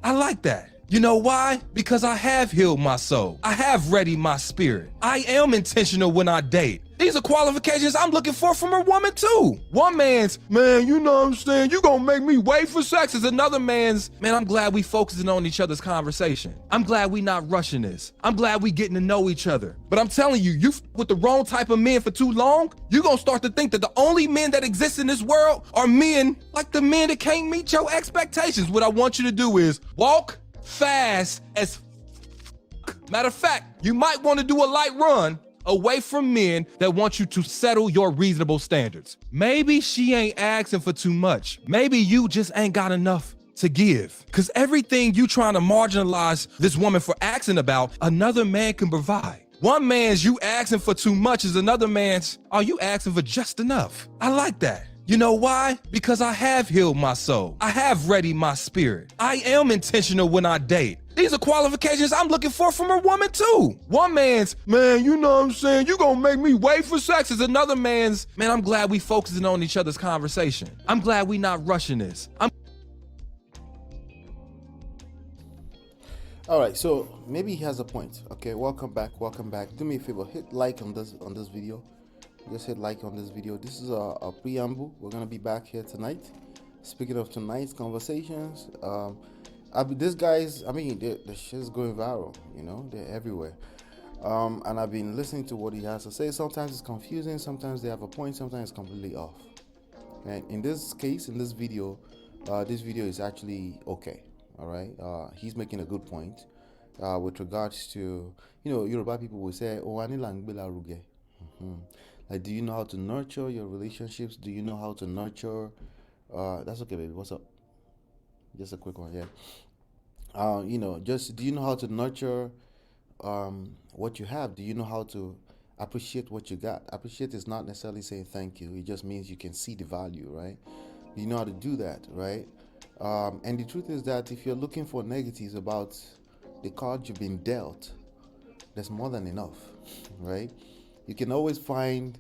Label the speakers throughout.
Speaker 1: I like that. You know why? Because I have healed my soul. I have readied my spirit. I am intentional when I date. These are qualifications I'm looking for from a woman too. One man's, man, you know what I'm saying, you gonna make me wait for sex, is another man's, man, I'm glad we focusing on each other's conversation. I'm glad we not rushing this. I'm glad we getting to know each other. But I'm telling you, you with the wrong type of men for too long, you gonna start to think that the only men that exist in this world are men like the men that can't meet your expectations. What I want you to do is walk fast as matter of fact, you might want to do a light run away from men that want you to settle your reasonable standards. Maybe she ain't asking for too much. Maybe you just ain't got enough to give. Cause everything you trying to marginalize this woman for asking about, another man can provide. One man's you asking for too much is another man's, are you asking for just enough? I like that. You know why? Because I have healed my soul. I have readied my spirit. I am intentional when I date. These are qualifications I'm looking for from a woman too. One man's, man, you know what I'm saying, you gonna make me wait for sex, is another man's, man, I'm glad we focusing on each other's conversation. I'm glad we not rushing this.
Speaker 2: All right, so maybe he has a point. Okay, welcome back. Do me a favor, hit like on this video. Just hit like on this video. This is a preamble. We're gonna be back here tonight. Speaking of tonight's conversations, these guys, I mean, the shit's going viral. You know, they're everywhere. And I've been listening to what he has to say. Sometimes it's confusing. Sometimes they have a point. Sometimes it's completely off. And in this case, in this video is actually okay. All right. He's making a good point with regards to, you know, Yoruba people will say, "Oh, ani langbela ruge." Like, do you know how to nurture your relationships? Do you know how to nurture? That's okay, baby. What's up? Just a quick one, yeah. You know, just do you know how to nurture what you have? Do you know how to appreciate what you got? Appreciate is not necessarily saying thank you. It just means you can see the value, right? Do you know how to do that, right? And the truth is that if you're looking for negatives about the cards you've been dealt, there's more than enough, right? You can always find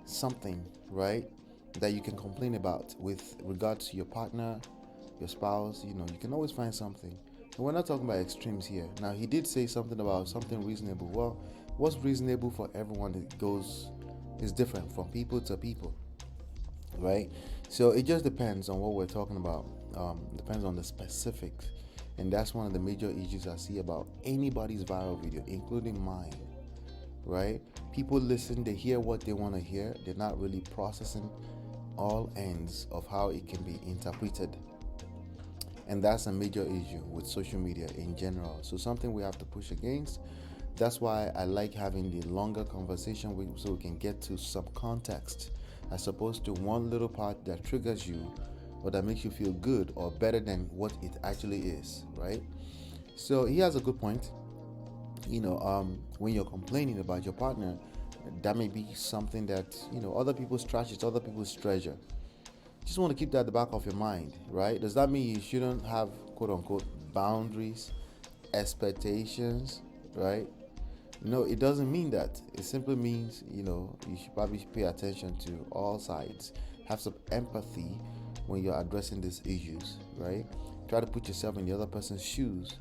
Speaker 2: something, right, that you can complain about with regards to your partner, your spouse. You know, you can always find something. And we're not talking about extremes here. Now, he did say something about something reasonable. Well, what's reasonable for everyone is different from people to people, right? So it just depends on what we're talking about. Depends on the specifics. And that's one of the major issues I see about anybody's viral video, including mine. Right? People listen, they hear what they want to hear. They're not really processing all ends of how it can be interpreted. And that's a major issue with social media in general. So something we have to push against. That's why I like having the longer conversation so we can get to some context, as opposed to one little part that triggers you or that makes you feel good or better than what it actually is, right? So he has a good point. You know, when you're complaining about your partner, that may be something that, you know, other people's trash is other people's treasure. Just want to keep that at the back of your mind, right? Does that mean you shouldn't have, quote unquote, boundaries, expectations, right? No, it doesn't mean that. It simply means, you know, you should probably pay attention to all sides, have some empathy when you're addressing these issues, right? Try to put yourself in the other person's shoes.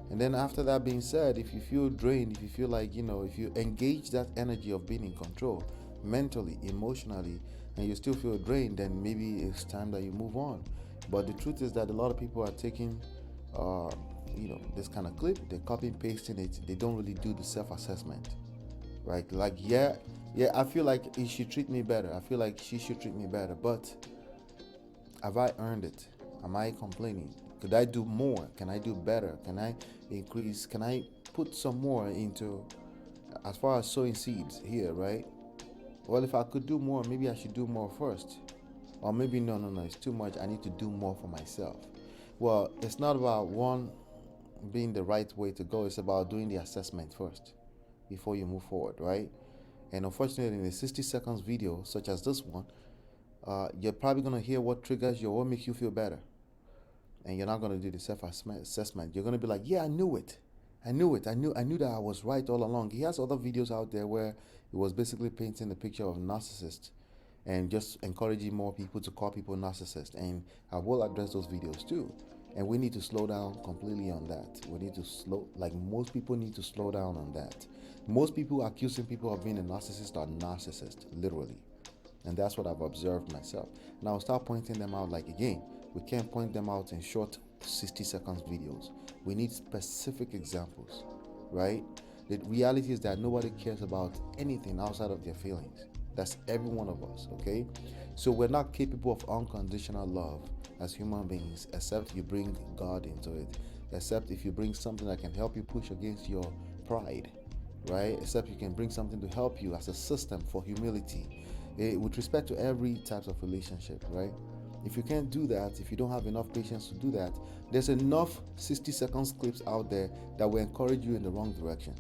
Speaker 2: And then after that being said, if you feel drained, if you feel like, you know, if you engage that energy of being in control mentally, emotionally, and you still feel drained, then maybe it's time that you move on. But the truth is that a lot of people are taking, you know, this kind of clip, they're copy and pasting it. They don't really do the self-assessment, right? Like, yeah, I feel like he should treat me better. I feel like she should treat me better. But have I earned it? Am I complaining? Could I do more? Can I do better? Can I increase? Can I put some more into, as far as sowing seeds here, right? Well, if I could do more, maybe I should do more first. Or maybe, no, it's too much. I need to do more for myself. Well, it's not about one being the right way to go. It's about doing the assessment first before you move forward, right? And unfortunately, in a 60 seconds video, such as this one, you're probably going to hear what triggers you, what makes you feel better. And you're not going to do the self-assessment. You're going to be like, yeah, I knew it. I knew that I was right all along. He has other videos out there where it was basically painting the picture of a narcissist and just encouraging more people to call people narcissists. And I will address those videos too. And we need to slow down completely on that. We need to like most people need to slow down on that. Most people accusing people of being a narcissist are narcissists, literally. And that's what I've observed myself. Now I'll start pointing them out. Like, again, we can't point them out in short 60 seconds videos. We need specific examples, right? The reality is that nobody cares about anything outside of their feelings. That's every one of us, okay? So we're not capable of unconditional love as human beings, except you bring God into it, except if you bring something that can help you push against your pride, right? Except you can bring something to help you as a system for humility, with respect to every type of relationship, right? If you can't do that, if you don't have enough patience to do that, there's enough 60 seconds clips out there that will encourage you in the wrong direction.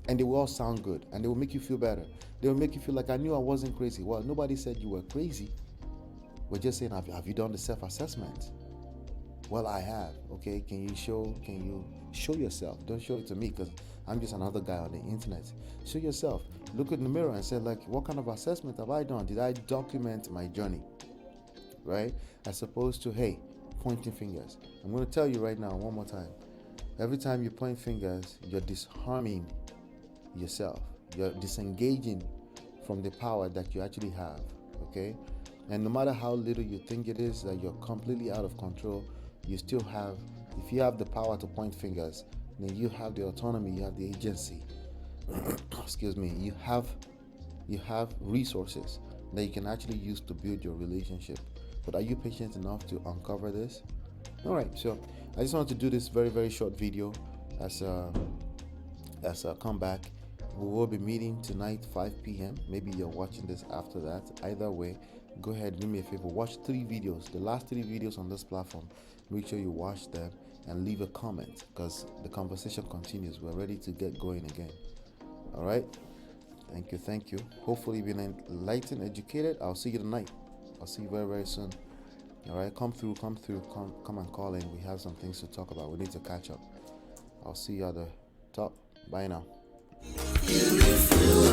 Speaker 2: And they will all sound good, and they will make you feel better. They will make you feel like, I knew I wasn't crazy. Well, nobody said you were crazy. We're just saying, have you done the self-assessment? Well, I have. Okay, can you show yourself? Don't show it to me because I'm just another guy on the internet. Show yourself. Look in the mirror and say, like, what kind of assessment have I done? Did I document my journey? Right? As opposed to, hey, pointing fingers. I'm going to tell you right now, one more time. Every time you point fingers, you're disarming yourself. You're disengaging from the power that you actually have. Okay? And no matter how little you think it is, that you're completely out of control, you still have, if you have the power to point fingers, then you have the autonomy, you have the agency. Excuse me, you have resources that you can actually use to build your relationship. But are you patient enough to uncover this? All right, so I just wanted to do this very, very short video as a comeback. We will be meeting tonight, 5 p.m. Maybe you're watching this after that. Either way, go ahead, do me a favor, watch 3 videos, the last 3 videos on this platform. Make sure you watch them and leave a comment, because the conversation continues. We're ready to get going again. All right, thank you. Hopefully you've been enlightened, educated. I'll see you tonight. I'll see you very, very soon. All right, come and call in. We have some things to talk about. We need to catch up. I'll see you at the top. Bye now.
Speaker 3: Beautiful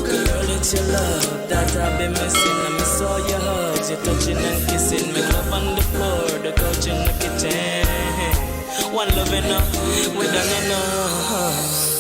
Speaker 3: girl, it's your love that I've been missing. I miss all your hugs, your touching and kissing. Make love on the floor, the couch in the kitchen. One love enough, we done enough.